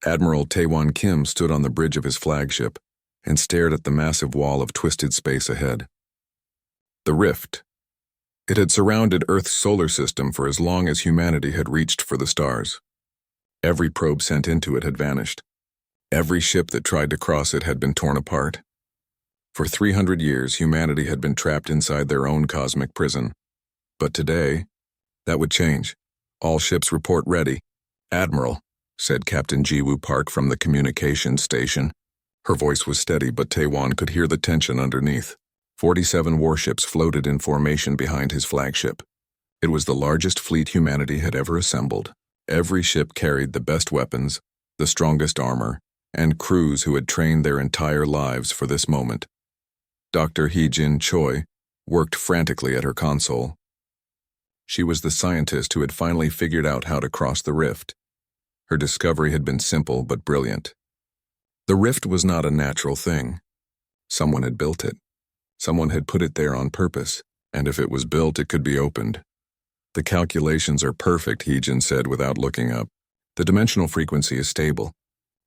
Admiral Taewon Kim stood on the bridge of his flagship and stared at the massive wall of twisted space ahead. The rift. It had surrounded Earth's solar system for as long as humanity had reached for the stars. Every probe sent into it had vanished. Every ship that tried to cross it had been torn apart. For 300 years, humanity had been trapped inside their own cosmic prison. But today, that would change. All ships report ready. Admiral, said Captain Jiwoo Park from the communications station. Her voice was steady, but Taewon could hear the tension underneath. 47 warships floated in formation behind his flagship. It was the largest fleet humanity had ever assembled. Every ship carried the best weapons, the strongest armor, and crews who had trained their entire lives for this moment. Dr. Hee-jin Choi worked frantically at her console. She was the scientist who had finally figured out how to cross the rift. Her discovery had been simple but brilliant. The rift was not a natural thing. Someone had built it. Someone had put it there on purpose, and if it was built, it could be opened. The calculations are perfect, Hee-jin said without looking up. The dimensional frequency is stable.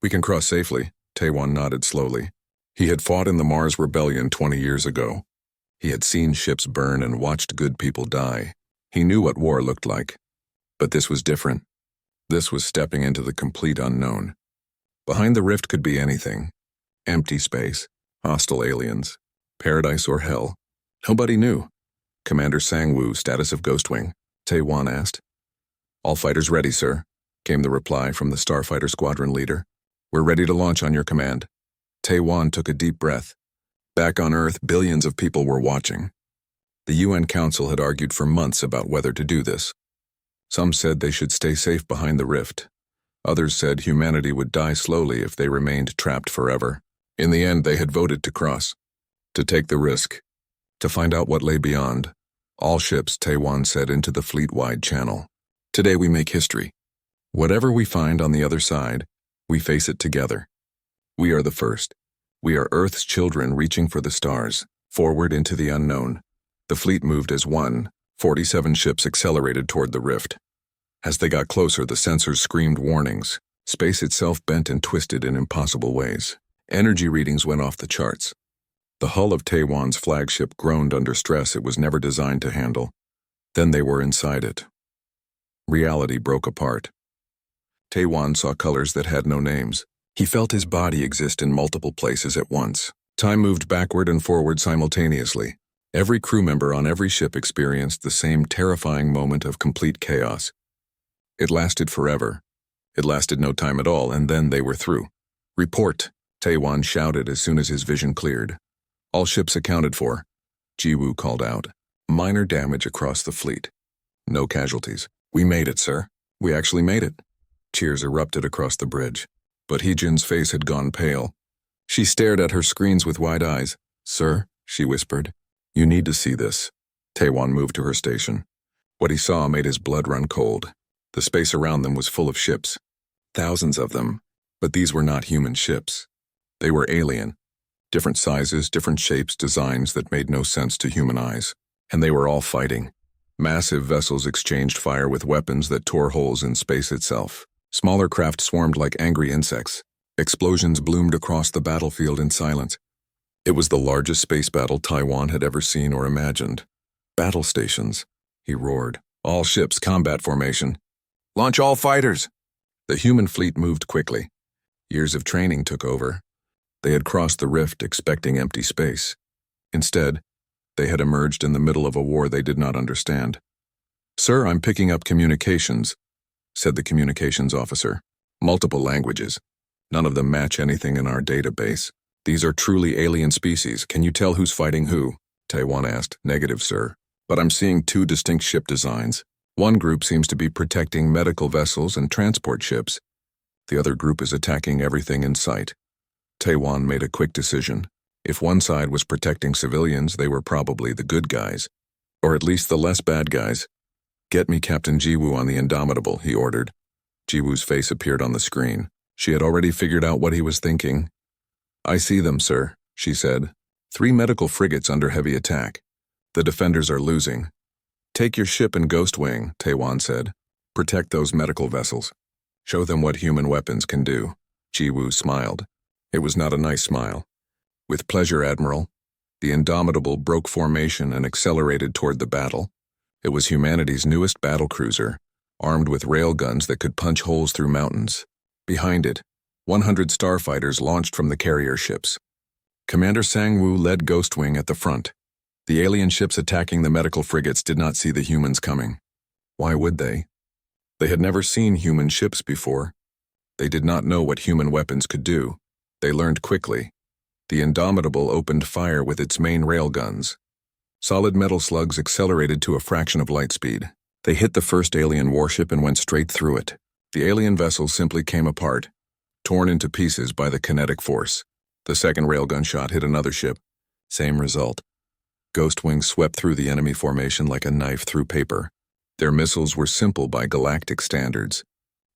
We can cross safely, Taewon nodded slowly. He had fought in the Mars Rebellion 20 years ago. He had seen ships burn and watched good people die. He knew what war looked like. But this was different. This was stepping into the complete unknown. Behind the rift could be anything. Empty space, hostile aliens, paradise or hell. Nobody knew. Commander Sang-woo, status of Ghostwing, Taewon asked. All fighters ready, sir, came the reply from the starfighter squadron leader. We're ready to launch on your command. Taewon took a deep breath. Back on Earth, billions of people were watching. The UN Council had argued for months about whether to do this. Some said they should stay safe behind the rift. Others said humanity would die slowly if they remained trapped forever. In the end, they had voted to cross, to take the risk, to find out what lay beyond. All ships, Taewon said into the fleet-wide channel. Today we make history. Whatever we find on the other side, we face it together. We are the first. We are Earth's children reaching for the stars, forward into the unknown. The fleet moved as one. 47 ships accelerated toward the rift. As they got closer, the sensors screamed warnings. Space itself bent and twisted in impossible ways. Energy readings went off the charts. The hull of Taewon's flagship groaned under stress it was never designed to handle. Then they were inside it. Reality broke apart. Taewon saw colors that had no names. He felt his body exist in multiple places at once. Time moved backward and forward simultaneously. Every crew member on every ship experienced the same terrifying moment of complete chaos. It lasted forever. It lasted no time at all, and then they were through. Report, Taewon shouted as soon as his vision cleared. All ships accounted for. Jiwoo called out. Minor damage across the fleet. No casualties. We made it, sir. We actually made it. Cheers erupted across the bridge. But Hee-jin's face had gone pale. She stared at her screens with wide eyes. Sir, she whispered. You need to see this. Taewon moved to her station. What he saw made his blood run cold. The space around them was full of ships. Thousands of them. But these were not human ships. They were alien. Different sizes, different shapes, designs that made no sense to human eyes. And they were all fighting. Massive vessels exchanged fire with weapons that tore holes in space itself. Smaller craft swarmed like angry insects. Explosions bloomed across the battlefield in silence. It was the largest space battle Taewon had ever seen or imagined. Battle stations, he roared. All ships, combat formation. Launch all fighters! The human fleet moved quickly. Years of training took over. They had crossed the rift expecting empty space. Instead, they had emerged in the middle of a war they did not understand. Sir, I'm picking up communications, said the communications officer. Multiple languages. None of them match anything in our database. These are truly alien species. Can you tell who's fighting who? Taewon asked. Negative, sir. But I'm seeing two distinct ship designs. One group seems to be protecting medical vessels and transport ships. The other group is attacking everything in sight. Taewon made a quick decision. If one side was protecting civilians, they were probably the good guys. Or at least the less bad guys. Get me Captain Jiwoo on the Indomitable, he ordered. Jiwoo's face appeared on the screen. She had already figured out what he was thinking. I see them, sir, she said. 3 medical frigates under heavy attack. The defenders are losing. Take your ship and Ghostwing, Taewon said. Protect those medical vessels. Show them what human weapons can do. Jiwoo smiled. It was not a nice smile. With pleasure, Admiral. The Indomitable broke formation and accelerated toward the battle. It was humanity's newest battlecruiser, armed with railguns that could punch holes through mountains. Behind it, 100 starfighters launched from the carrier ships. Commander Sang-woo led Ghostwing at the front. The alien ships attacking the medical frigates did not see the humans coming. Why would they? They had never seen human ships before. They did not know what human weapons could do. They learned quickly. The Indomitable opened fire with its main railguns. Solid metal slugs accelerated to a fraction of light speed. They hit the first alien warship and went straight through it. The alien vessel simply came apart, torn into pieces by the kinetic force. The second railgun shot hit another ship. Same result. Ghostwing swept through the enemy formation like a knife through paper. Their missiles were simple by galactic standards.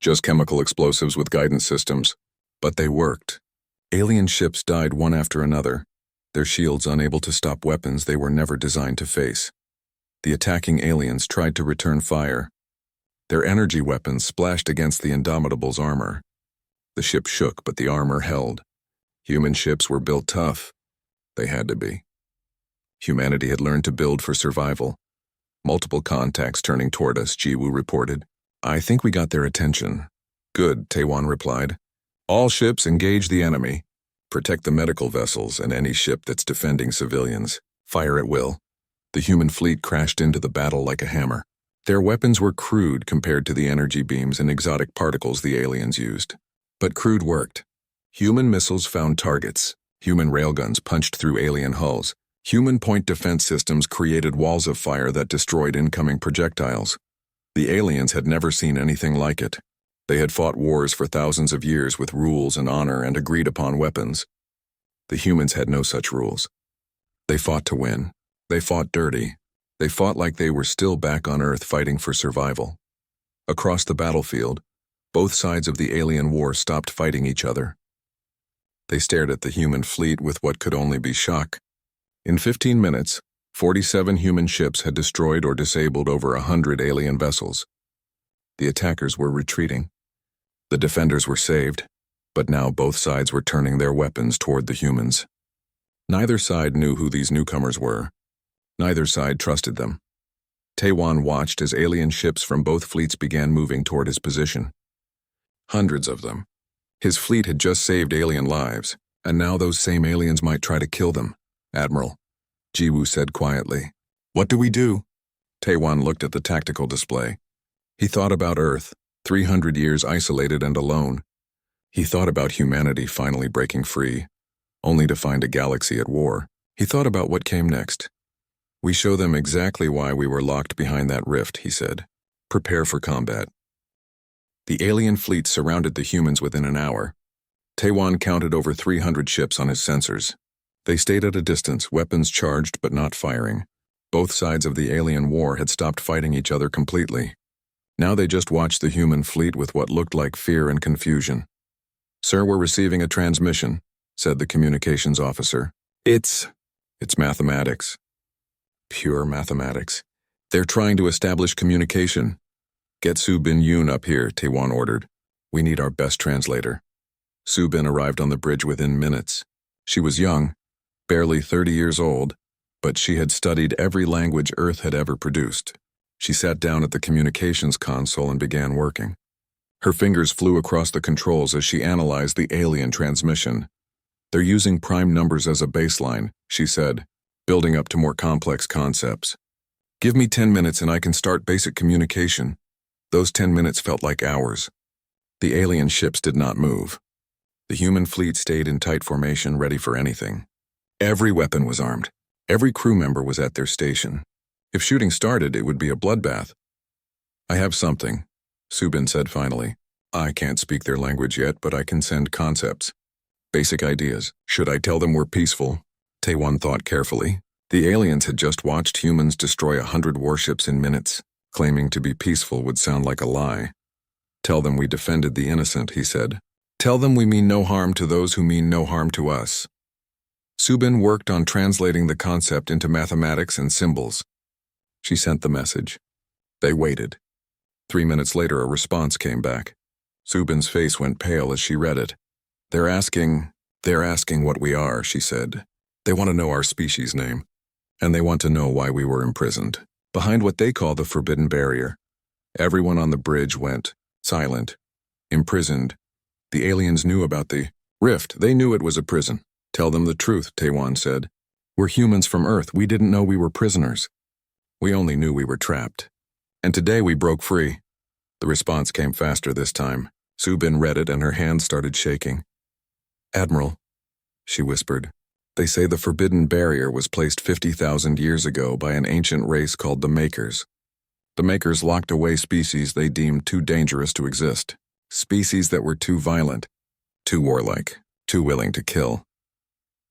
Just chemical explosives with guidance systems. But they worked. Alien ships died one after another, their shields unable to stop weapons they were never designed to face. The attacking aliens tried to return fire. Their energy weapons splashed against the Indomitable's armor. The ship shook, but the armor held. Human ships were built tough. They had to be. Humanity had learned to build for survival. Multiple contacts turning toward us, Jiwoo reported. I think we got their attention. Good, Taewon replied. All ships engage the enemy. Protect the medical vessels and any ship that's defending civilians. Fire at will. The human fleet crashed into the battle like a hammer. Their weapons were crude compared to the energy beams and exotic particles the aliens used. But crude worked. Human missiles found targets. Human railguns punched through alien hulls. Human point defense systems created walls of fire that destroyed incoming projectiles. The aliens had never seen anything like it. They had fought wars for thousands of years with rules and honor and agreed-upon weapons. The humans had no such rules. They fought to win. They fought dirty. They fought like they were still back on Earth fighting for survival. Across the battlefield, both sides of the alien war stopped fighting each other. They stared at the human fleet with what could only be shock. In 15 minutes, 47 human ships had destroyed or disabled over 100 alien vessels. The attackers were retreating. The defenders were saved, but now both sides were turning their weapons toward the humans. Neither side knew who these newcomers were. Neither side trusted them. Taewon watched as alien ships from both fleets began moving toward his position. Hundreds of them. His fleet had just saved alien lives, and now those same aliens might try to kill them. Admiral, Jiwoo said quietly. What do we do? Taewon looked at the tactical display. He thought about Earth, 300 years isolated and alone. He thought about humanity finally breaking free, only to find a galaxy at war. He thought about what came next. We show them exactly why we were locked behind that rift, he said. Prepare for combat. The alien fleet surrounded the humans within an hour. Taewon counted over 300 ships on his sensors. They stayed at a distance, weapons charged but not firing. Both sides of the alien war had stopped fighting each other completely. Now they just watched the human fleet with what looked like fear and confusion. Sir, we're receiving a transmission, said the communications officer. It's mathematics. Pure mathematics. They're trying to establish communication. Get Su-bin Yoon up here, Taewon ordered. We need our best translator. Su-bin arrived on the bridge within minutes. She was young, barely 30 years old, but she had studied every language Earth had ever produced. She sat down at the communications console and began working. Her fingers flew across the controls as she analyzed the alien transmission. They're using prime numbers as a baseline, she said, building up to more complex concepts. Give me 10 minutes and I can start basic communication. Those 10 minutes felt like hours. The alien ships did not move. The human fleet stayed in tight formation, ready for anything. Every weapon was armed. Every crew member was at their station. If shooting started, it would be a bloodbath. I have something, Su-bin said finally. I can't speak their language yet, but I can send concepts. Basic ideas. Should I tell them we're peaceful? Taewon thought carefully. The aliens had just watched humans destroy 100 warships in minutes. Claiming to be peaceful would sound like a lie. Tell them we defended the innocent, he said. Tell them we mean no harm to those who mean no harm to us. Su-bin worked on translating the concept into mathematics and symbols. She sent the message. They waited. 3 minutes later, a response came back. Su-bin's face went pale as she read it. They're asking what we are, she said. They want to know our species name, and they want to know why we were imprisoned, behind what they call the forbidden barrier. Everyone on the bridge went silent, imprisoned. The aliens knew about the rift. They knew it was a prison. Tell them the truth, Taiwan said. We're humans from Earth. We didn't know we were prisoners. We only knew we were trapped. And today we broke free. The response came faster this time. Subin read it and her hands started shaking. Admiral, she whispered, they say the forbidden barrier was placed 50,000 years ago by an ancient race called the Makers. The Makers locked away species they deemed too dangerous to exist. Species that were too violent, too warlike, too willing to kill.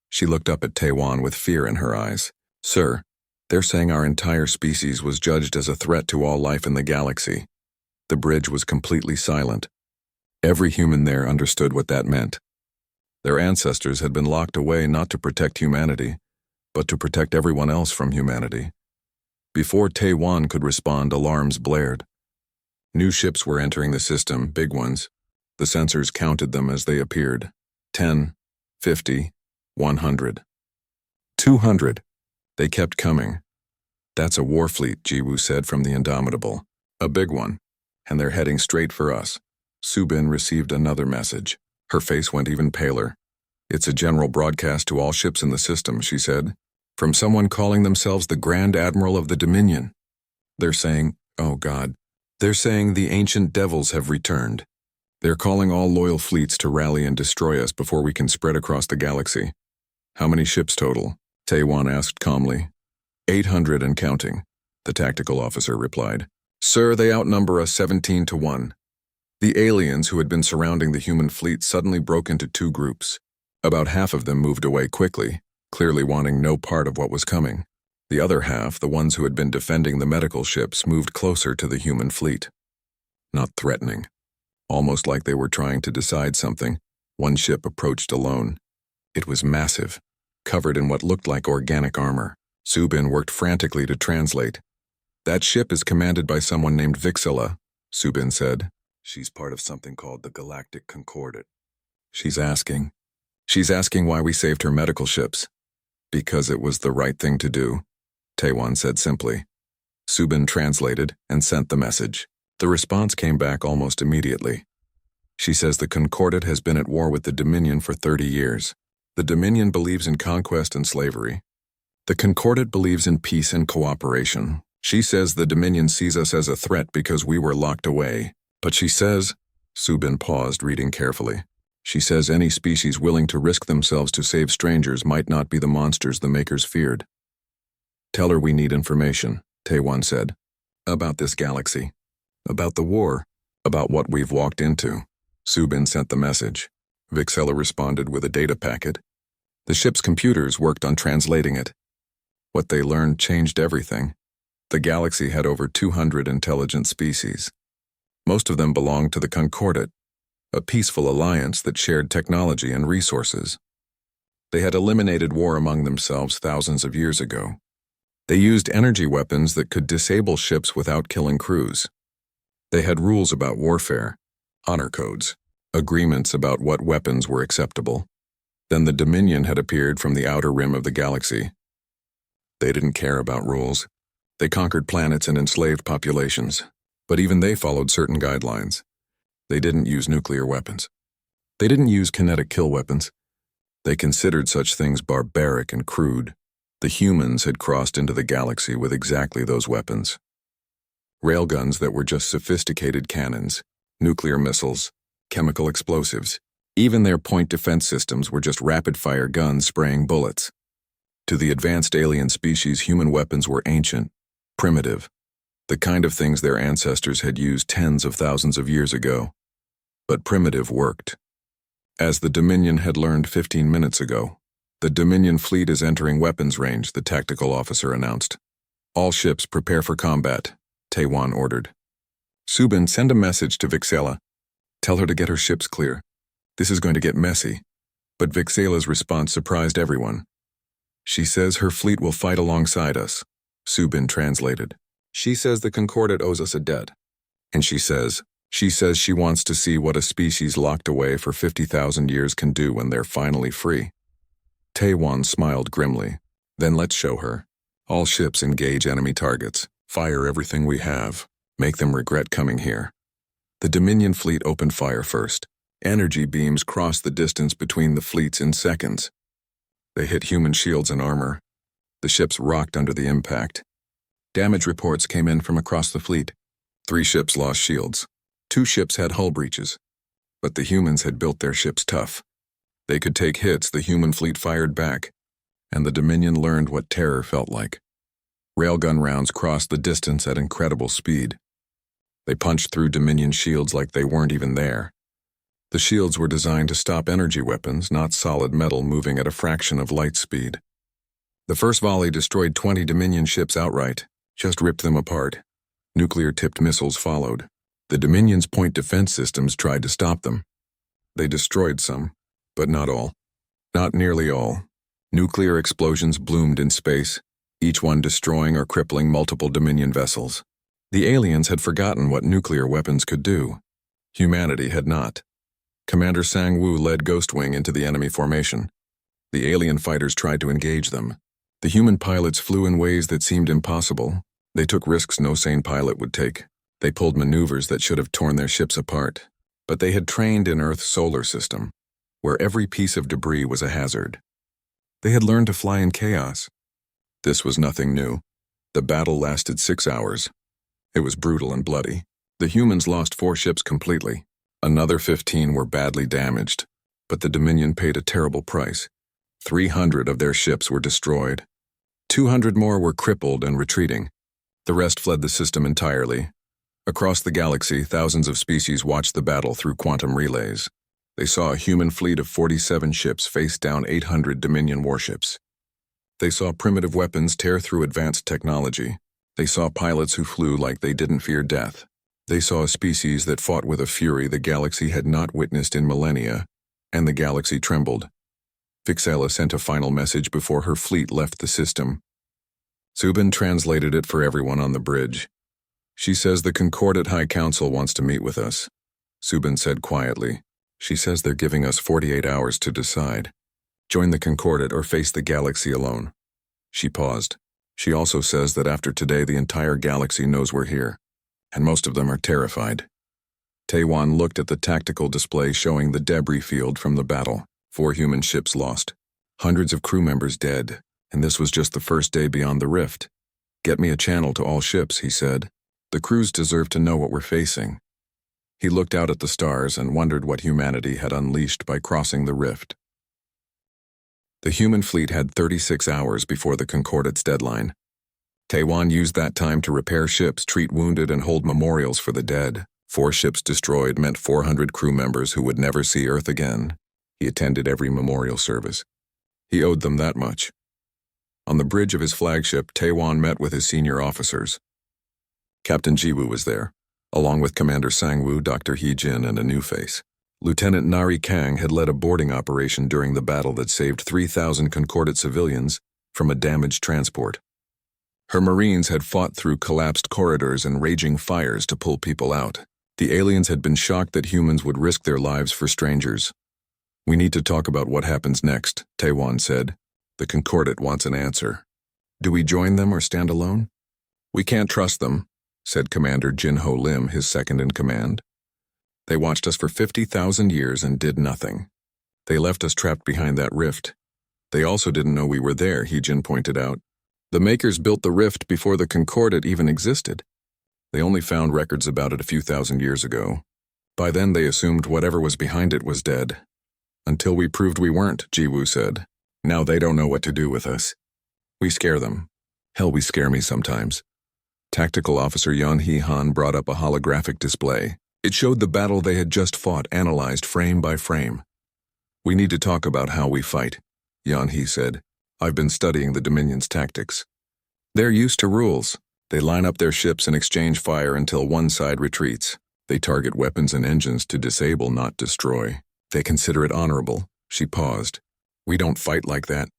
She looked up at Taiwan with fear in her eyes. Sir, they're saying our entire species was judged as a threat to all life in the galaxy. The bridge was completely silent. Every human there understood what that meant. Their ancestors had been locked away not to protect humanity, but to protect everyone else from humanity. Before Taiwan could respond, alarms blared. New ships were entering the system, big ones. The sensors counted them as they appeared. 10, 50, 100. 200. They kept coming. That's a war fleet, Jiwoo said from the Indomitable. A big one. And they're heading straight for us. Subin received another message. Her face went even paler. It's a general broadcast to all ships in the system, she said. From someone calling themselves the Grand Admiral of the Dominion. They're saying, oh God, they're saying the ancient devils have returned. They're calling all loyal fleets to rally and destroy us before we can spread across the galaxy. How many ships total? Taiwan asked calmly. 800 and counting, the tactical officer replied. Sir, they outnumber us 17 to 1. The aliens who had been surrounding the human fleet suddenly broke into two groups. About half of them moved away quickly, clearly wanting no part of what was coming. The other half, the ones who had been defending the medical ships, moved closer to the human fleet. Not threatening. Almost like they were trying to decide something, one ship approached alone. It was massive, covered in what looked like organic armor. Subin worked frantically to translate. That ship is commanded by someone named Vixilla, Subin said. She's part of something called the Galactic Concordate. She's asking why we saved her medical ships. Because it was the right thing to do, Taiwan said simply. Subin translated and sent the message. The response came back almost immediately. She says the Concordate has been at war with the Dominion for 30 years. The Dominion believes in conquest and slavery. The Concordate believes in peace and cooperation. She says the Dominion sees us as a threat because we were locked away. But she says, Subin paused, reading carefully. She says any species willing to risk themselves to save strangers might not be the monsters the Makers feared. Tell her we need information, Taiwan said. About this galaxy. About the war. About what we've walked into. Subin sent the message. Vixella responded with a data packet. The ship's computers worked on translating it. What they learned changed everything. The galaxy had over 200 intelligent species. Most of them belonged to the Concordate, a peaceful alliance that shared technology and resources. They had eliminated war among themselves thousands of years ago. They used energy weapons that could disable ships without killing crews. They had rules about warfare, honor codes, agreements about what weapons were acceptable. Then the Dominion had appeared from the outer rim of the galaxy. They didn't care about rules. They conquered planets and enslaved populations. But even they followed certain guidelines. They didn't use nuclear weapons. They didn't use kinetic kill weapons. They considered such things barbaric and crude. The humans had crossed into the galaxy with exactly those weapons. Railguns that were just sophisticated cannons, nuclear missiles, chemical explosives. Even their point defense systems were just rapid-fire guns spraying bullets. To the advanced alien species, human weapons were ancient, primitive, the kind of things their ancestors had used tens of thousands of years ago. But primitive worked. As the Dominion had learned 15 minutes ago, the Dominion fleet is entering weapons range, the tactical officer announced. All ships prepare for combat, Taiwan ordered. Subin, send a message to Vixella. Tell her to get her ships clear. This is going to get messy. But Vixella's response surprised everyone. She says her fleet will fight alongside us, Subin translated. She says the Concordate owes us a debt. And she says, She says she wants to see what a species locked away for 50,000 years can do when they're finally free. Taewon smiled grimly. Then let's show her. All ships engage enemy targets. Fire everything we have. Make them regret coming here. The Dominion fleet opened fire first. Energy beams crossed the distance between the fleets in seconds. They hit human shields and armor. The ships rocked under the impact. Damage reports came in from across the fleet. 3 ships lost shields. 2 ships had hull breaches. But the humans had built their ships tough. They could take hits the human fleet fired back, and the Dominion learned what terror felt like. Railgun rounds crossed the distance at incredible speed. They punched through Dominion shields like they weren't even there. The shields were designed to stop energy weapons, not solid metal moving at a fraction of light speed. The first volley destroyed 20 Dominion ships outright, just ripped them apart. Nuclear-tipped missiles followed. The Dominion's point defense systems tried to stop them. They destroyed some, but not all. Not nearly all. Nuclear explosions bloomed in space, each one destroying or crippling multiple Dominion vessels. The aliens had forgotten what nuclear weapons could do. Humanity had not. Commander Sang-woo led Ghostwing into the enemy formation. The alien fighters tried to engage them. The human pilots flew in ways that seemed impossible. They took risks no sane pilot would take. They pulled maneuvers that should have torn their ships apart. But they had trained in Earth's solar system, where every piece of debris was a hazard. They had learned to fly in chaos. This was nothing new. The battle lasted 6 hours. It was brutal and bloody. The humans lost 4 ships completely. Another 15 were badly damaged, but the Dominion paid a terrible price. 300 of their ships were destroyed. 200 more were crippled and retreating. The rest fled the system entirely. Across the galaxy, thousands of species watched the battle through quantum relays. They saw a human fleet of 47 ships face down 800 Dominion warships. They saw primitive weapons tear through advanced technology. They saw pilots who flew like they didn't fear death. They saw a species that fought with a fury the galaxy had not witnessed in millennia, and the galaxy trembled. Fixella sent a final message before her fleet left the system. Subin translated it for everyone on the bridge. She says the Concordat High Council wants to meet with us. Subin said quietly. She says they're giving us 48 hours to decide. Join the Concordat or face the galaxy alone. She paused. She also says that after today the entire galaxy knows we're here, and most of them are terrified. Taewon looked at the tactical display showing the debris field from the battle. 4 human ships lost. Hundreds of crew members dead, and this was just the first day beyond the rift. Get me a channel to all ships, he said. The crews deserve to know what we're facing. He looked out at the stars and wondered what humanity had unleashed by crossing the rift. The human fleet had 36 hours before the Concordat's deadline. Taewon used that time to repair ships, treat wounded, and hold memorials for the dead. 4 ships destroyed meant 400 crew members who would never see Earth again. He attended every memorial service. He owed them that much. On the bridge of his flagship, Taewon met with his senior officers. Captain Jiwoo was there, along with Commander Sang-woo, Dr. Hee-jin, and a new face. Lieutenant Nari Kang had led a boarding operation during the battle that saved 3,000 Concordat civilians from a damaged transport. Her Marines had fought through collapsed corridors and raging fires to pull people out. The aliens had been shocked that humans would risk their lives for strangers. We need to talk about what happens next, Taewon said. The Concordat wants an answer. Do we join them or stand alone? We can't trust them, said Commander Jin-ho Lim, his second in command. They watched us for 50,000 years and did nothing. They left us trapped behind that rift. They also didn't know we were there, Hee-jin pointed out. The Makers built the rift before the Concordat even existed. They only found records about it a few thousand years ago. By then they assumed whatever was behind it was dead. Until we proved we weren't, Jiwoo said. Now they don't know what to do with us. We scare them. Hell, we scare me sometimes. Tactical Officer Yeon Hee-han brought up a holographic display. It showed the battle they had just fought, analyzed frame by frame. We need to talk about how we fight, Yeon Hee said. I've been studying the Dominion's tactics. They're used to rules. They line up their ships and exchange fire until one side retreats. They target weapons and engines to disable, not destroy. They consider it honorable. She paused. We don't fight like that.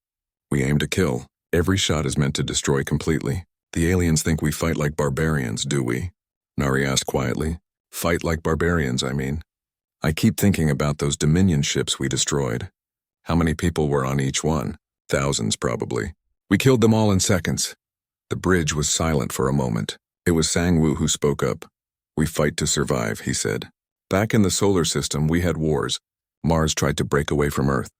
We aim to kill. Every shot is meant to destroy completely. The aliens think we fight like barbarians, do we? Nari asked quietly. Fight like barbarians, I mean. I keep thinking about those Dominion ships we destroyed. How many people were on each one? Thousands, probably. We killed them all in seconds. The bridge was silent for a moment. It was Sang-Woo who spoke up. We fight to survive, he said. Back in the solar system, we had wars. Mars tried to break away from Earth.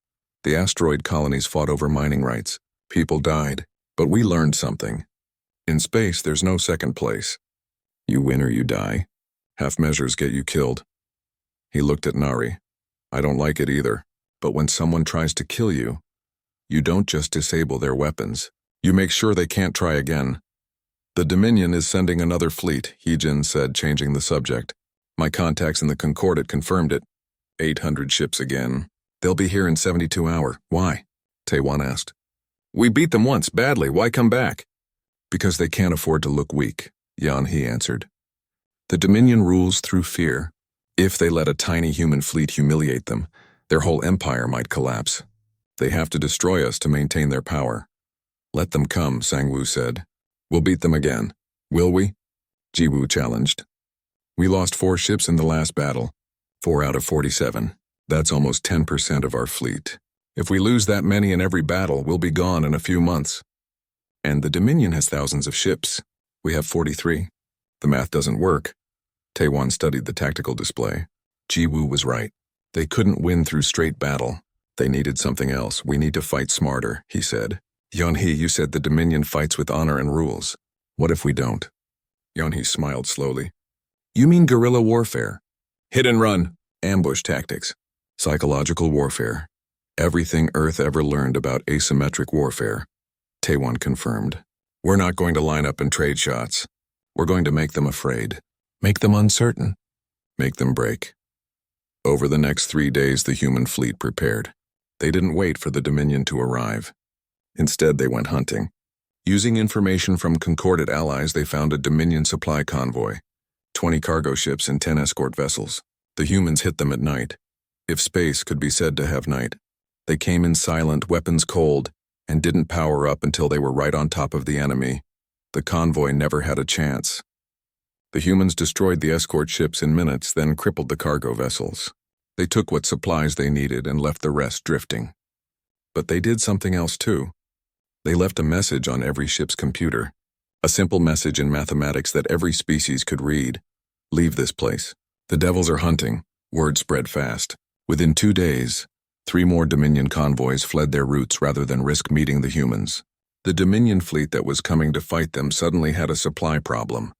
The asteroid colonies fought over mining rights. People died. But we learned something. In space, there's no second place. You win or you die. Half measures get you killed. He looked at Nari. I don't like it either. But when someone tries to kill you, you don't just disable their weapons. You make sure they can't try again. The Dominion is sending another fleet, Heejin said, changing the subject. My contacts in the Concordat confirmed it. 800 ships again. They'll be here in 72 hours. Why? Taewon asked. We beat them once, badly. Why come back? Because they can't afford to look weak, Yan-He answered. The Dominion rules through fear. If they let a tiny human fleet humiliate them, their whole empire might collapse. They have to destroy us to maintain their power. Let them come, Sang-Woo said. We'll beat them again. Will we? Ji-Woo challenged. We lost 4 ships in the last battle. 4 out of 47. That's almost 10% of our fleet. If we lose that many in every battle, we'll be gone in a few months. And the Dominion has thousands of ships. We have 43. The math doesn't work. Taewon studied the tactical display. Ji-Woo was right. They couldn't win through straight battle. They needed something else. We need to fight smarter, he said. Yan-He, you said the Dominion fights with honor and rules. What if we don't? Yan-He smiled slowly. You mean guerrilla warfare? Hit and run. Ambush tactics. Psychological warfare. Everything Earth ever learned about asymmetric warfare. Taewon confirmed. We're not going to line up and trade shots. We're going to make them afraid. Make them uncertain. Make them break. Over the next 3 days, the human fleet prepared. They didn't wait for the Dominion to arrive. Instead, they went hunting. Using information from Concordat allies, they found a Dominion supply convoy. 20 cargo ships and 10 escort vessels. The humans hit them at night. If space could be said to have night. They came in silent, weapons cold, and didn't power up until they were right on top of the enemy. The convoy never had a chance. The humans destroyed the escort ships in minutes, then crippled the cargo vessels. They took what supplies they needed and left the rest drifting. But they did something else too. They left a message on every ship's computer. A simple message in mathematics that every species could read. Leave this place. The devils are hunting. Word spread fast. Within 2 days, 3 more Dominion convoys fled their routes rather than risk meeting the humans. The Dominion fleet that was coming to fight them suddenly had a supply problem.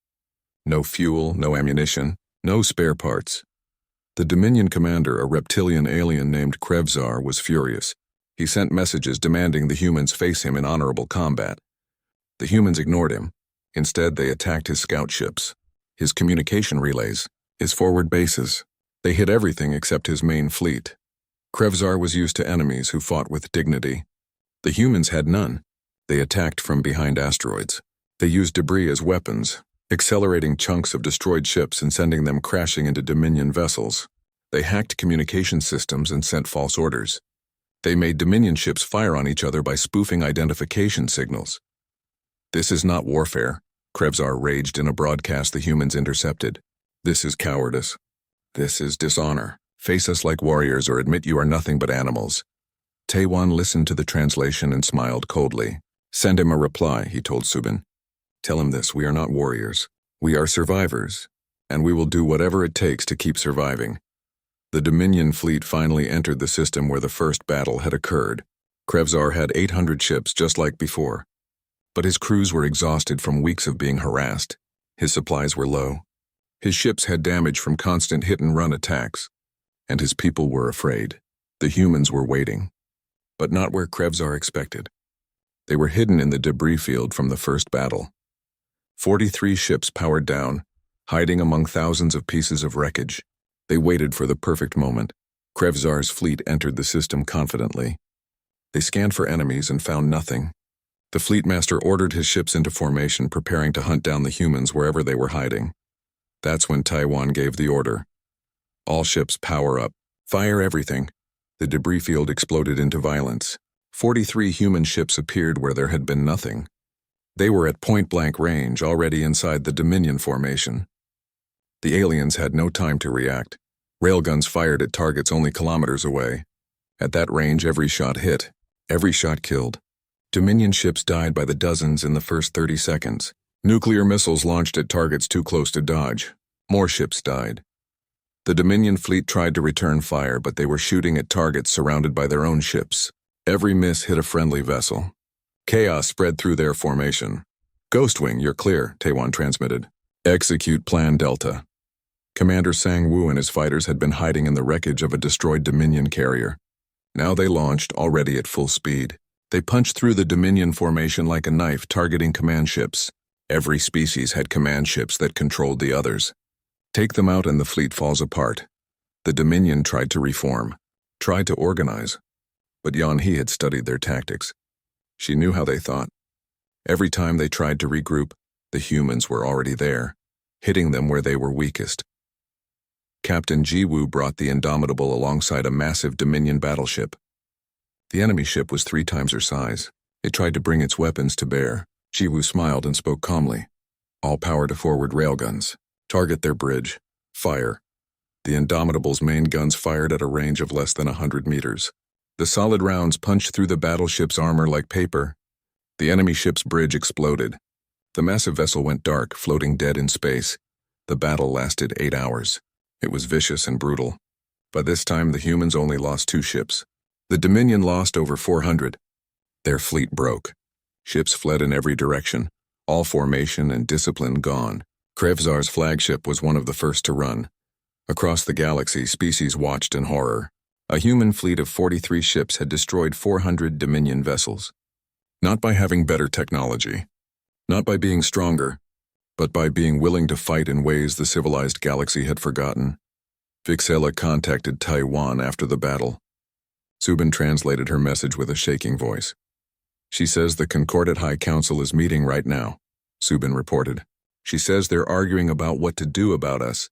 No fuel, no ammunition, no spare parts. The Dominion commander, a reptilian alien named Krevzar, was furious. He sent messages demanding the humans face him in honorable combat. The humans ignored him. Instead, they attacked his scout ships, his communication relays, his forward bases. They hit everything except his main fleet. Krevzar was used to enemies who fought with dignity. The humans had none. They attacked from behind asteroids. They used debris as weapons, accelerating chunks of destroyed ships and sending them crashing into Dominion vessels. They hacked communication systems and sent false orders. They made Dominion ships fire on each other by spoofing identification signals. This is not warfare, Krevzar raged in a broadcast the humans intercepted. This is cowardice. This is dishonor. Face us like warriors or admit you are nothing but animals. Taewon listened to the translation and smiled coldly. Send him a reply, he told Subin. Tell him this, we are not warriors. We are survivors, and we will do whatever it takes to keep surviving. The Dominion fleet finally entered the system where the first battle had occurred. Krevzar had 800 ships just like before. But his crews were exhausted from weeks of being harassed. His supplies were low. His ships had damage from constant hit-and-run attacks. And his people were afraid. The humans were waiting. But not where Krevzar expected. They were hidden in the debris field from the first battle. 43 ships powered down, hiding among thousands of pieces of wreckage. They waited for the perfect moment. Krevzar's fleet entered the system confidently. They scanned for enemies and found nothing. The fleet master ordered his ships into formation, preparing to hunt down the humans wherever they were hiding. That's when Taewon gave the order. All ships power up. Fire everything. The debris field exploded into violence. 43 human ships appeared where there had been nothing. They were at point-blank range, already inside the Dominion formation. The aliens had no time to react. Railguns fired at targets only kilometers away. At that range, every shot hit. Every shot killed. Dominion ships died by the dozens in the first 30 seconds. Nuclear missiles launched at targets too close to dodge. More ships died. The Dominion fleet tried to return fire, but they were shooting at targets surrounded by their own ships. Every miss hit a friendly vessel. Chaos spread through their formation. "Ghostwing, you're clear," Taiwan transmitted. "Execute Plan Delta." Commander Sang-woo and his fighters had been hiding in the wreckage of a destroyed Dominion carrier. Now they launched, already at full speed. They punched through the Dominion formation like a knife, targeting command ships. Every species had command ships that controlled the others. Take them out and the fleet falls apart. The Dominion tried to reform, tried to organize. But Yan-He had studied their tactics. She knew how they thought. Every time they tried to regroup, the humans were already there, hitting them where they were weakest. Captain Ji-woo brought the Indomitable alongside a massive Dominion battleship. The enemy ship was 3 times her size. It tried to bring its weapons to bear. Ji-woo smiled and spoke calmly. "All power to forward railguns. Target their bridge. Fire." The Indomitable's main guns fired at a range of less than 100 meters. The solid rounds punched through the battleship's armor like paper. The enemy ship's bridge exploded. The massive vessel went dark, floating dead in space. The battle lasted 8 hours. It was vicious and brutal. By this time, the humans only lost 2 ships. The Dominion lost over 400. Their fleet broke. Ships fled in every direction, all formation and discipline gone. Krevzar's flagship was one of the first to run. Across the galaxy, species watched in horror. A human fleet of 43 ships had destroyed 400 Dominion vessels. Not by having better technology, not by being stronger, but by being willing to fight in ways the civilized galaxy had forgotten. Vixella contacted Taiwan after the battle. Subin translated her message with a shaking voice. "She says the Concordat High Council is meeting right now," Subin reported. "She says they're arguing about what to do about us.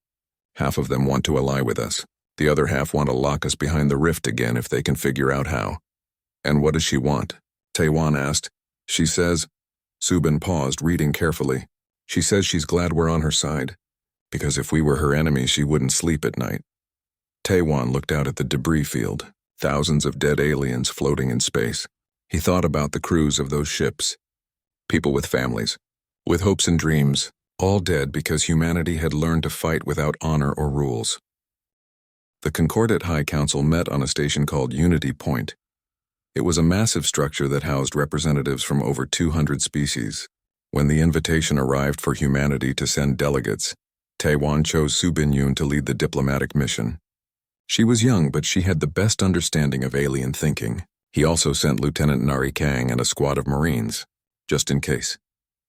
Half of them want to ally with us. The other half want to lock us behind the rift again if they can figure out how." "And what does she want?" Taiwan asked. "She says..." Subin paused, reading carefully. "She says she's glad we're on her side, because if we were her enemies, she wouldn't sleep at night." Taiwan looked out at the debris field, thousands of dead aliens floating in space. He thought about the crews of those ships. People with families, with hopes and dreams, all dead because humanity had learned to fight without honor or rules. The Concordat High Council met on a station called Unity Point. It was a massive structure that housed representatives from over 200 species. When the invitation arrived for humanity to send delegates, Taiwan chose Su Bin-yoon to lead the diplomatic mission. She was young, but she had the best understanding of alien thinking. He also sent Lieutenant Nari Kang and a squad of Marines, just in case.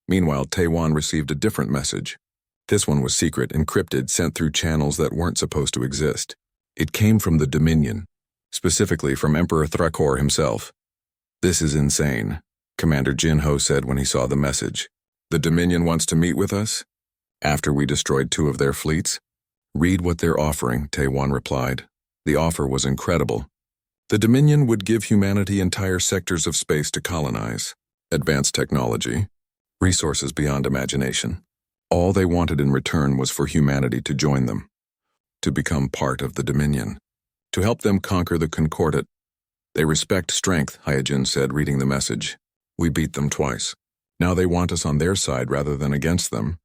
Meanwhile, Taiwan received a different message. This one was secret, encrypted, sent through channels that weren't supposed to exist. It came from the Dominion, specifically from Emperor Thrakor himself. "This is insane," Commander Jin-ho said when he saw the message. "The Dominion wants to meet with us? After we destroyed 2 of their fleets?" "Read what they're offering," Taiwan replied. The offer was incredible. The Dominion would give humanity entire sectors of space to colonize, advanced technology, resources beyond imagination. All they wanted in return was for humanity to join them, to become part of the Dominion, to help them conquer the Concordat. "They respect strength," Hyojin said, reading the message. "We beat them twice. Now they want us on their side rather than against them."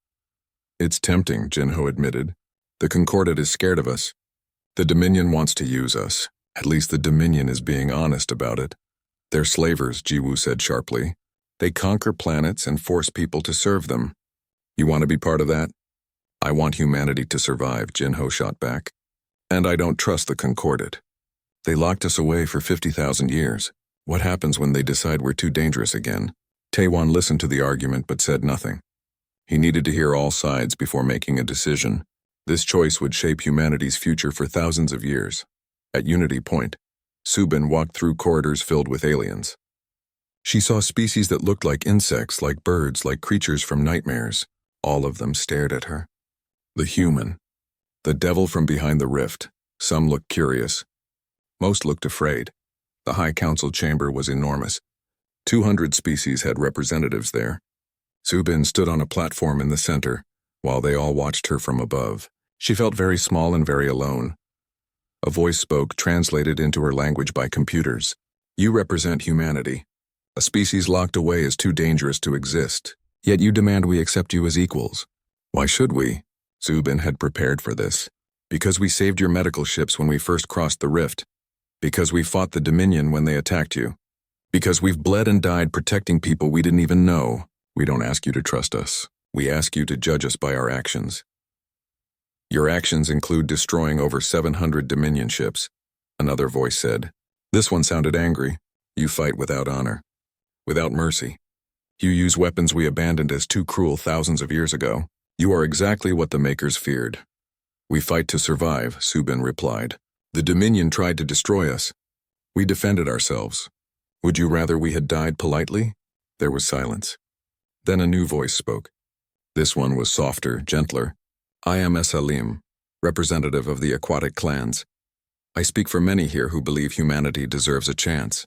"It's tempting," Jin-ho admitted. "The Concordat is scared of us. The Dominion wants to use us. At least the Dominion is being honest about it." "They're slavers," Ji-woo said sharply. "They conquer planets and force people to serve them. You want to be part of that?" "I want humanity to survive," Jin-ho shot back. "And I don't trust the Concordat. They locked us away for 50,000 years. What happens when they decide we're too dangerous again?" Taiwan listened to the argument but said nothing. He needed to hear all sides before making a decision. This choice would shape humanity's future for thousands of years. At Unity Point, Subin walked through corridors filled with aliens. She saw species that looked like insects, like birds, like creatures from nightmares. All of them stared at her. The human, the devil from behind the rift. Some looked curious. Most looked afraid. The High Council chamber was enormous. 200 species had representatives there. Subin stood on a platform in the center, while they all watched her from above. She felt very small and very alone. A voice spoke, translated into her language by computers. You represent humanity. A species locked away is too dangerous to exist, yet you demand we accept you as equals. Why should we? Zubin had prepared for this. Because we saved your medical ships when we first crossed the rift. Because we fought the Dominion when they attacked you. Because we've bled and died protecting people we didn't even know. We don't ask you to trust us. We ask you to judge us by our actions. Your actions include destroying over 700 Dominion ships, another voice said. This one sounded angry. You fight without honor, without mercy. You use weapons we abandoned as too cruel thousands of years ago. You are exactly what the Makers feared. We fight to survive, Zubin replied. The Dominion tried to destroy us. We defended ourselves. Would you rather we had died politely? There was silence. Then a new voice spoke. This one was softer, gentler. I am Esalim, representative of the aquatic clans. I speak for many here who believe humanity deserves a chance.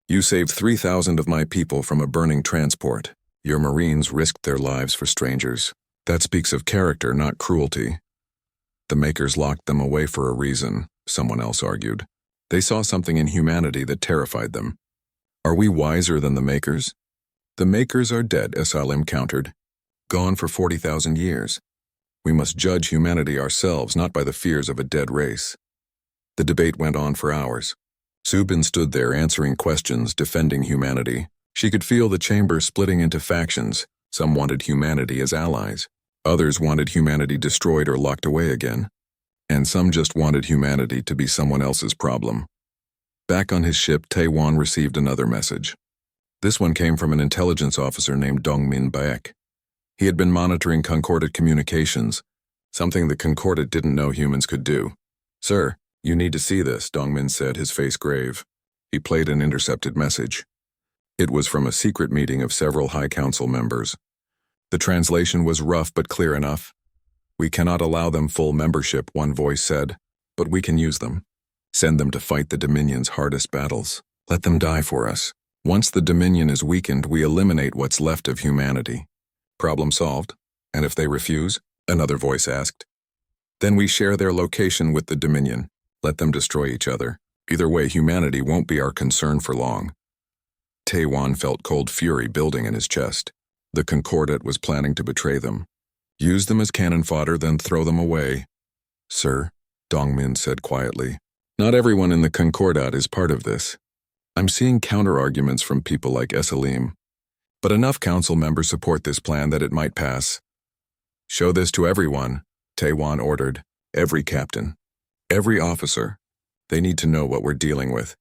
You saved 3,000 of my people from a burning transport. Your Marines risked their lives for strangers. That speaks of character, not cruelty. The Makers locked them away for a reason, someone else argued. They saw something in humanity that terrified them. Are we wiser than the Makers? The Makers are dead, Esalim countered. Gone for 40,000 years. We must judge humanity ourselves, not by the fears of a dead race. The debate went on for hours. Zubin stood there answering questions, defending humanity. She could feel the chamber splitting into factions. Some wanted humanity as allies. Others wanted humanity destroyed or locked away again. And some just wanted humanity to be someone else's problem. Back on his ship, Taewan received another message. This one came from an intelligence officer named Dongmin Baek. He had been monitoring Concordat communications, something the Concordat didn't know humans could do. Sir, you need to see this, Dongmin said, his face grave. He played an intercepted message. It was from a secret meeting of several High Council members. The translation was rough but clear enough. We cannot allow them full membership, one voice said, but we can use them. Send them to fight the Dominion's hardest battles. Let them die for us. Once the Dominion is weakened, we eliminate what's left of humanity. Problem solved. And if they refuse? Another voice asked. Then we share their location with the Dominion. Let them destroy each other. Either way, humanity won't be our concern for long. Taewan felt cold fury building in his chest. The Concordat was planning to betray them. Use them as cannon fodder, then throw them away. Sir, Dongmin said quietly, not everyone in the Concordat is part of this. I'm seeing counter-arguments from people like Esalim. But enough council members support this plan that it might pass. Show this to everyone, Taewan ordered. Every captain. Every officer. They need to know what we're dealing with.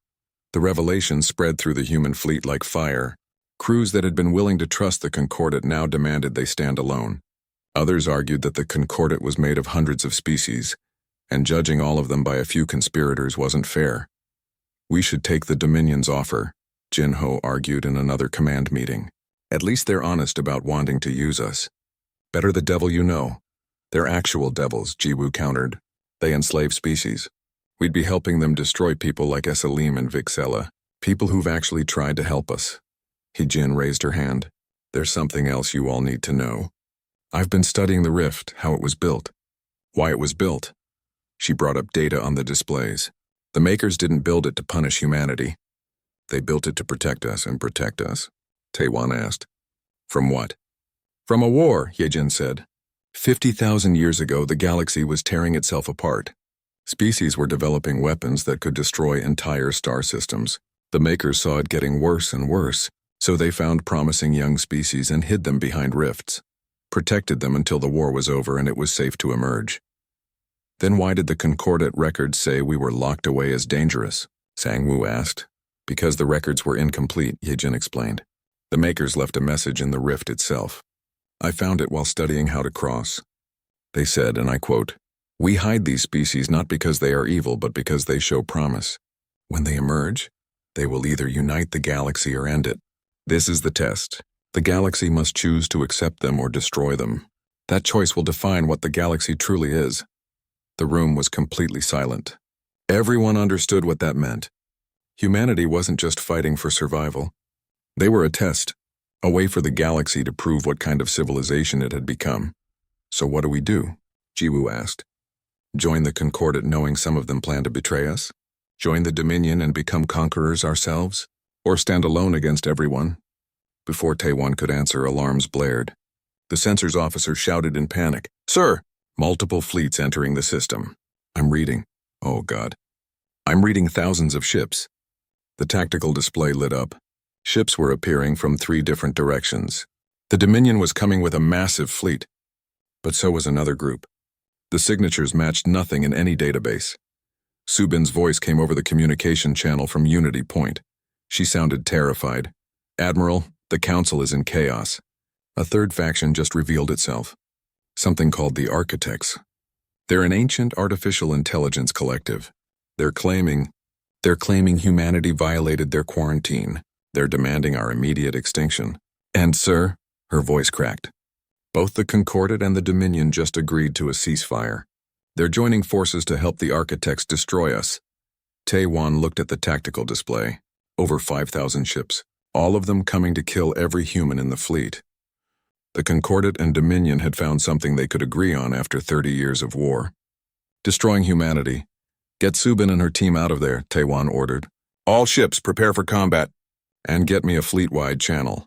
The revelation spread through the human fleet like fire. Crews that had been willing to trust the Concordat now demanded they stand alone. Others argued that the Concordat was made of hundreds of species, and judging all of them by a few conspirators wasn't fair. We should take the Dominion's offer, Jinho argued in another command meeting. At least they're honest about wanting to use us. Better the devil you know. They're actual devils, Jiwoo countered. They enslave species. We'd be helping them destroy people like Esalim and Vixella, people who've actually tried to help us. Heejin raised her hand. There's something else you all need to know. I've been studying the rift, how it was built. Why it was built. She brought up data on the displays. The Makers didn't build it to punish humanity. They built it to protect us and protect us. Taewan asked. From what? From a war, Yejin said. 50,000 years ago, the galaxy was tearing itself apart. Species were developing weapons that could destroy entire star systems. The Makers saw it getting worse and worse, so they found promising young species and hid them behind rifts, protected them until the war was over and it was safe to emerge. Then why did the Concordat records say we were locked away as dangerous? Sang-woo asked. Because the records were incomplete, Yejin explained. The Makers left a message in the rift itself. I found it while studying how to cross. They said, and I quote, "We hide these species not because they are evil, but because they show promise. When they emerge, they will either unite the galaxy or end it. This is the test. The galaxy must choose to accept them or destroy them. That choice will define what the galaxy truly is." The room was completely silent. Everyone understood what that meant. Humanity wasn't just fighting for survival. They were a test, a way for the galaxy to prove what kind of civilization it had become. So what do we do? Jiwoo asked. Join the Concordat knowing some of them plan to betray us? Join the Dominion and become conquerors ourselves? Or stand alone against everyone? Before Taewon could answer, alarms blared. The sensors officer shouted in panic, "Sir!" Multiple fleets entering the system. I'm reading. Oh God. I'm reading thousands of ships. The tactical display lit up. Ships were appearing from 3 different directions. The Dominion was coming with a massive fleet. But so was another group. The signatures matched nothing in any database. Subin's voice came over the communication channel from Unity Point. She sounded terrified. "Admiral, the Council is in chaos. A third faction just revealed itself. Something called the Architects. They're an ancient artificial intelligence collective. They're claiming humanity violated their quarantine. They're demanding our immediate extinction. And, sir," her voice cracked, "both the Concordat and the Dominion just agreed to a ceasefire. They're joining forces to help the Architects destroy us." Taewon looked at the tactical display. Over 5,000 ships, all of them coming to kill every human in the fleet. The Concordat and Dominion had found something they could agree on after 30 years of war. Destroying humanity. "Get Subin and her team out of there," Taewon ordered. "All ships prepare for combat. And get me a fleet-wide channel."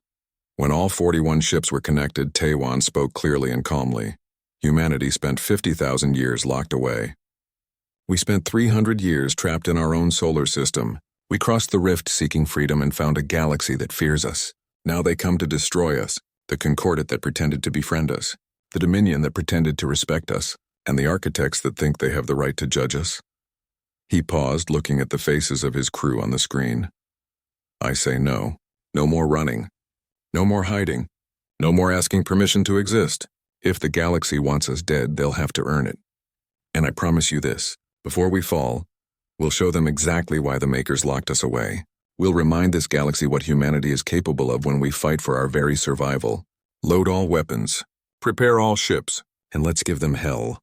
When all 41 ships were connected, Taewon spoke clearly and calmly. Humanity spent 50,000 years locked away. We spent 300 years trapped in our own solar system. We crossed the rift seeking freedom and found a galaxy that fears us. Now they come to destroy us. The Concordat that pretended to befriend us, the Dominion that pretended to respect us, and the Architects that think they have the right to judge us. He paused, looking at the faces of his crew on the screen. "I say no. No more running. No more hiding. No more asking permission to exist. If the galaxy wants us dead, they'll have to earn it. And I promise you this, before we fall, we'll show them exactly why the Makers locked us away. We'll remind this galaxy what humanity is capable of when we fight for our very survival. Load all weapons. Prepare all ships. And let's give them hell."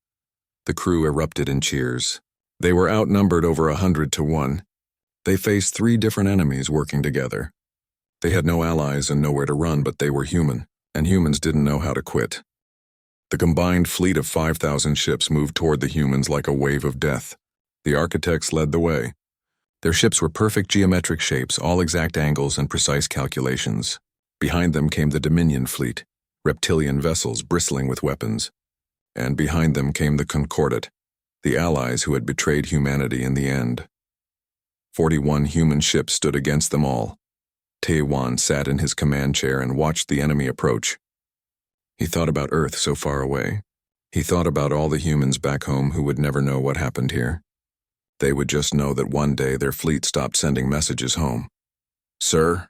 The crew erupted in cheers. They were outnumbered over 100 to 1. They faced 3 different enemies working together. They had no allies and nowhere to run, but they were human, and humans didn't know how to quit. The combined fleet of 5,000 ships moved toward the humans like a wave of death. The Architects led the way. Their ships were perfect geometric shapes, all exact angles and precise calculations. Behind them came the Dominion fleet, reptilian vessels bristling with weapons. And behind them came the Concordat, the allies who had betrayed humanity in the end. 41 human ships stood against them all. Taewon sat in his command chair and watched the enemy approach. He thought about Earth so far away. He thought about all the humans back home who would never know what happened here. They would just know that one day their fleet stopped sending messages home. "Sir?"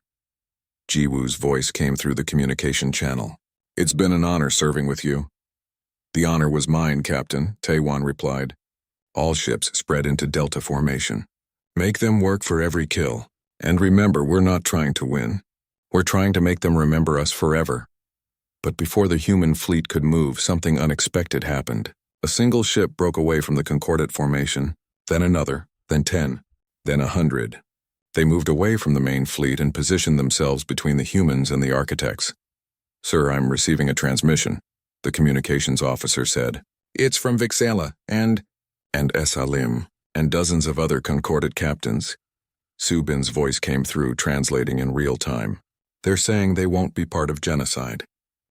Jiwoo's voice came through the communication channel. "It's been an honor serving with you." "The honor was mine, Captain," Taewon replied. All ships spread into Delta formation. "Make them work for every kill. And remember, we're not trying to win. We're trying to make them remember us forever." But before the human fleet could move, something unexpected happened. A single ship broke away from the Concordat formation, then another, then 10, then 100. They moved away from the main fleet and positioned themselves between the humans and the Architects. "Sir, I'm receiving a transmission," the communications officer said. "It's from Vixela and Esalim, and dozens of other Concordat captains." Subin's voice came through, translating in real time. "They're saying they won't be part of genocide.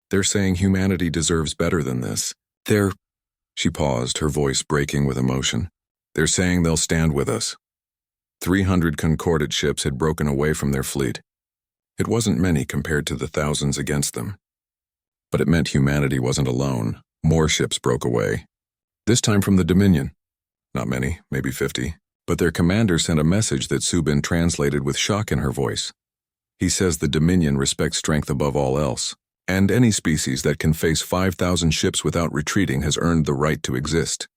They're saying humanity deserves better than this. She paused, her voice breaking with emotion. "They're saying they'll stand with us." 300 Concordat ships had broken away from their fleet. It wasn't many compared to the thousands against them. But it meant humanity wasn't alone. More ships broke away. This time from the Dominion. Not many, maybe 50. But their commander sent a message that Subin translated with shock in her voice. He says the Dominion respects strength above all else, and any species that can face 5,000 ships without retreating has earned the right to exist.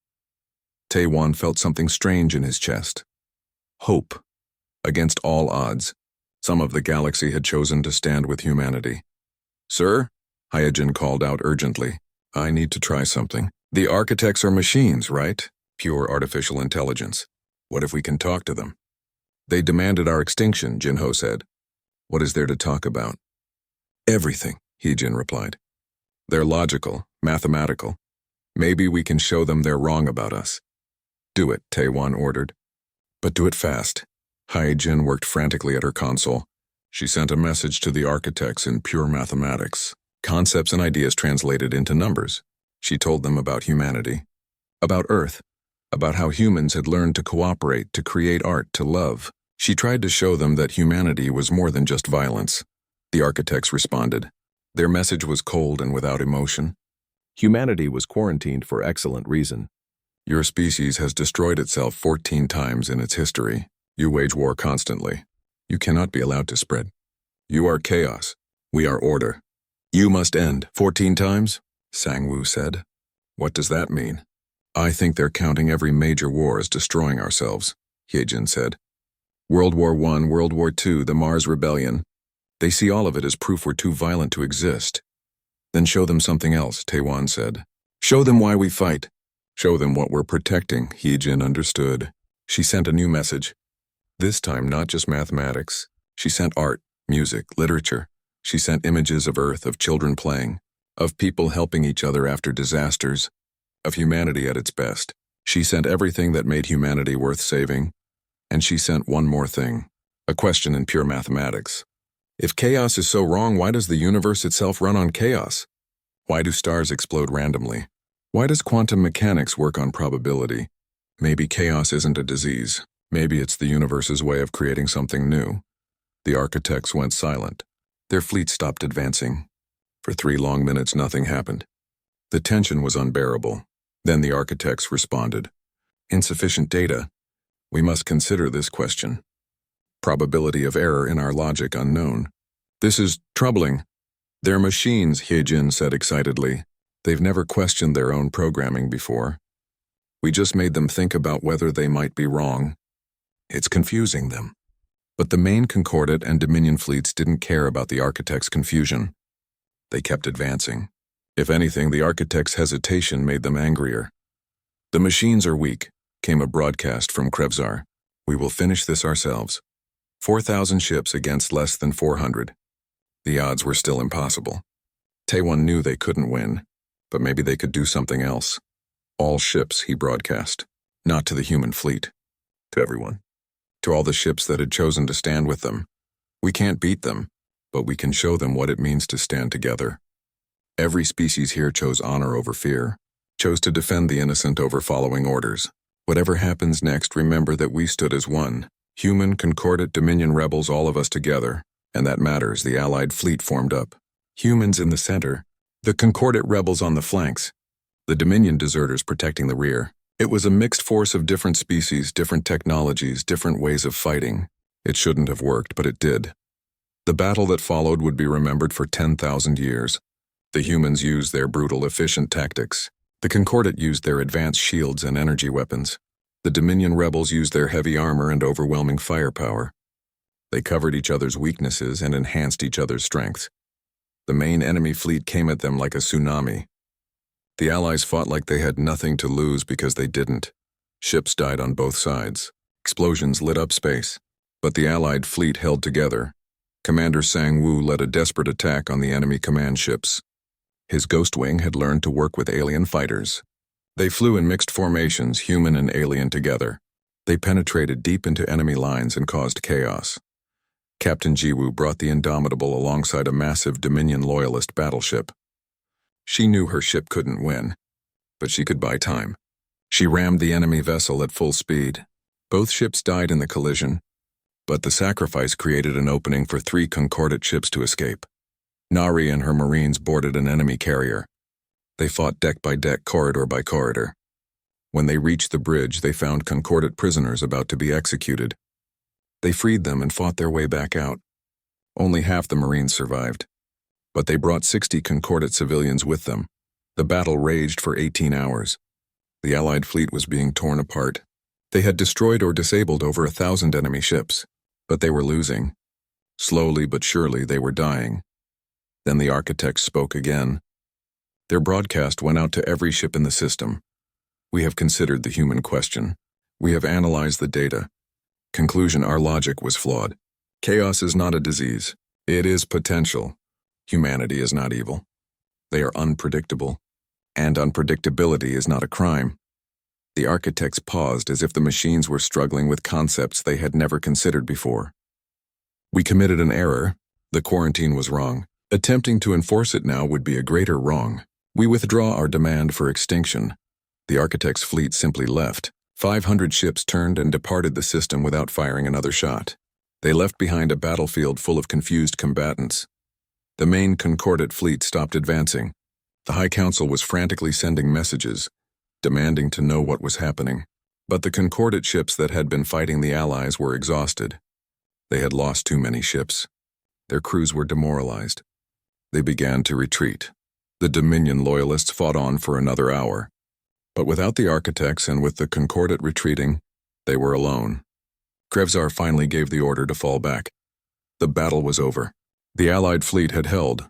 Taewon felt something strange in his chest. Hope. Against all odds, some of the galaxy had chosen to stand with humanity. "Sir?" Hyojin called out urgently. "I need to try something. The Architects are machines, right? Pure artificial intelligence. What if we can talk to them?" "They demanded our extinction," Jinho said. "What is there to talk about?" "Everything," Hyojin replied. "They're logical, mathematical. Maybe we can show them they're wrong about us. Do it, Taewon ordered. But do it fast. Hyejin worked frantically at her console. She sent a message to the architects in pure mathematics. Concepts and ideas translated into numbers. She told them about humanity, about Earth, about how humans had learned to cooperate, to create art, to love. She tried to show them that humanity was more than just violence. The architects responded. Their message was cold and without emotion. Humanity was quarantined for excellent reason. Your species has destroyed itself 14 times in its history. You wage war constantly. You cannot be allowed to spread. You are chaos. We are order. You must end. 14 times? Sang-woo said. What does that mean? I think they're counting every major war as destroying ourselves, Hyejin said. World War I, World War II, the Mars Rebellion. They see all of it as proof we're too violent to exist. Then show them something else, Taewon said. Show them why we fight. Show them what we're protecting, Hyejin understood. She sent a new message. This time not just mathematics. She sent art, music, literature. She sent images of Earth, of children playing, of people helping each other after disasters, of humanity at its best. She sent everything that made humanity worth saving. And she sent one more thing, a question in pure mathematics. If chaos is so wrong, why does the universe itself run on chaos? Why do stars explode randomly? Why does quantum mechanics work on probability? Maybe chaos isn't a disease. Maybe it's the universe's way of creating something new. The architects went silent. Their fleet stopped advancing. For 3 long minutes, nothing happened. The tension was unbearable. Then the architects responded. Insufficient data. We must consider this question. Probability of error in our logic unknown. This is troubling. They're machines, Hyejin said excitedly. They've never questioned their own programming before. We just made them think about whether they might be wrong. It's confusing them. But the main Concordat and Dominion fleets didn't care about the architects' confusion. They kept advancing. If anything, the architects' hesitation made them angrier. The machines are weak, came a broadcast from Krevzar. We will finish this ourselves. 4,000 ships against less than 400. The odds were still impossible. Taewon knew they couldn't win, but maybe they could do something else. All ships, he broadcast. Not to the human fleet. To everyone. To all the ships that had chosen to stand with them. We can't beat them, but we can show them what it means to stand together. Every species here chose honor over fear, chose to defend the innocent over following orders. Whatever happens next, remember that we stood as one. Human, Concordat, Dominion rebels, all of us together. And that matters, the Allied fleet formed up. Humans in the center, the Concordat rebels on the flanks, the Dominion deserters protecting the rear. It was a mixed force of different species, different technologies, different ways of fighting. It shouldn't have worked, but it did. The battle that followed would be remembered for 10,000 years. The humans used their brutal, efficient tactics. The Concordat used their advanced shields and energy weapons. The Dominion rebels used their heavy armor and overwhelming firepower. They covered each other's weaknesses and enhanced each other's strengths. The main enemy fleet came at them like a tsunami. The Allies fought like they had nothing to lose because they didn't. Ships died on both sides. Explosions lit up space. But the Allied fleet held together. Commander Sang-woo led a desperate attack on the enemy command ships. His Ghost Wing had learned to work with alien fighters. They flew in mixed formations, human and alien together. They penetrated deep into enemy lines and caused chaos. Captain Jiwoo brought the Indomitable alongside a massive Dominion loyalist battleship. She knew her ship couldn't win, but she could buy time. She rammed the enemy vessel at full speed. Both ships died in the collision, but the sacrifice created an opening for 3 Concordat ships to escape. Nari and her Marines boarded an enemy carrier. They fought deck by deck, corridor by corridor. When they reached the bridge, they found Concordat prisoners about to be executed. They freed them and fought their way back out. Only half the Marines survived, but they brought 60 Concordat civilians with them. The battle raged for 18 hours. The Allied fleet was being torn apart. They had destroyed or disabled over 1,000 enemy ships, but they were losing. Slowly but surely they were dying. Then the architects spoke again. Their broadcast went out to every ship in the system. We have considered the human question. We have analyzed the data. Conclusion: our logic was flawed. Chaos is not a disease. It is potential. Humanity is not evil. They are unpredictable. And unpredictability is not a crime. The architects paused as if the machines were struggling with concepts they had never considered before. We committed an error. The quarantine was wrong. Attempting to enforce it now would be a greater wrong. We withdraw our demand for extinction. The architects' fleet simply left. 500 ships turned and departed the system without firing another shot. They left behind a battlefield full of confused combatants. The main Concordat fleet stopped advancing. The High Council was frantically sending messages, demanding to know what was happening. But the Concordat ships that had been fighting the Allies were exhausted. They had lost too many ships. Their crews were demoralized. They began to retreat. The Dominion loyalists fought on for another hour. But without the architects and with the Concordat retreating, they were alone. Krevzar finally gave the order to fall back. The battle was over. The Allied fleet had held.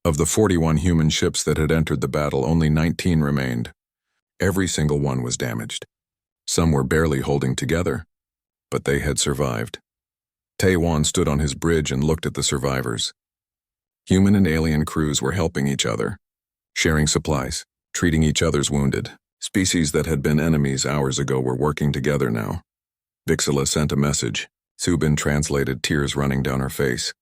Of the 41 human ships that had entered the battle, only 19 remained. Every single one was damaged. Some were barely holding together, but they had survived. Taewon stood on his bridge and looked at the survivors. Human and alien crews were helping each other, sharing supplies, treating each other's wounded. Species that had been enemies hours ago were working together now. Vixila sent a message. Subin translated, tears running down her face.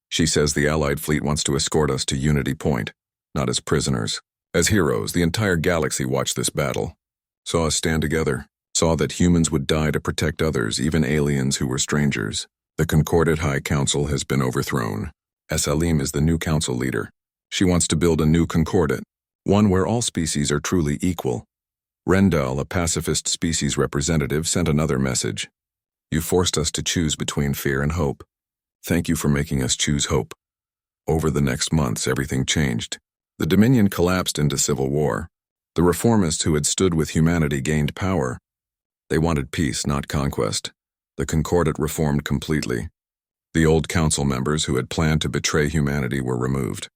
She says the Allied fleet wants to escort us to Unity Point, not as prisoners. As heroes, the entire galaxy watched this battle, saw us stand together, saw that humans would die to protect others, even aliens who were strangers. The Concordat High Council has been overthrown. Esalim is the new council leader. She wants to build a new Concordat, one where all species are truly equal. Rendal, a pacifist species representative, sent another message. You forced us to choose between fear and hope. Thank you for making us choose hope. Over the next months, everything changed. The Dominion collapsed into civil war. The reformists who had stood with humanity gained power. They wanted peace, not conquest. The Concordat reformed completely. The old council members who had planned to betray humanity were removed.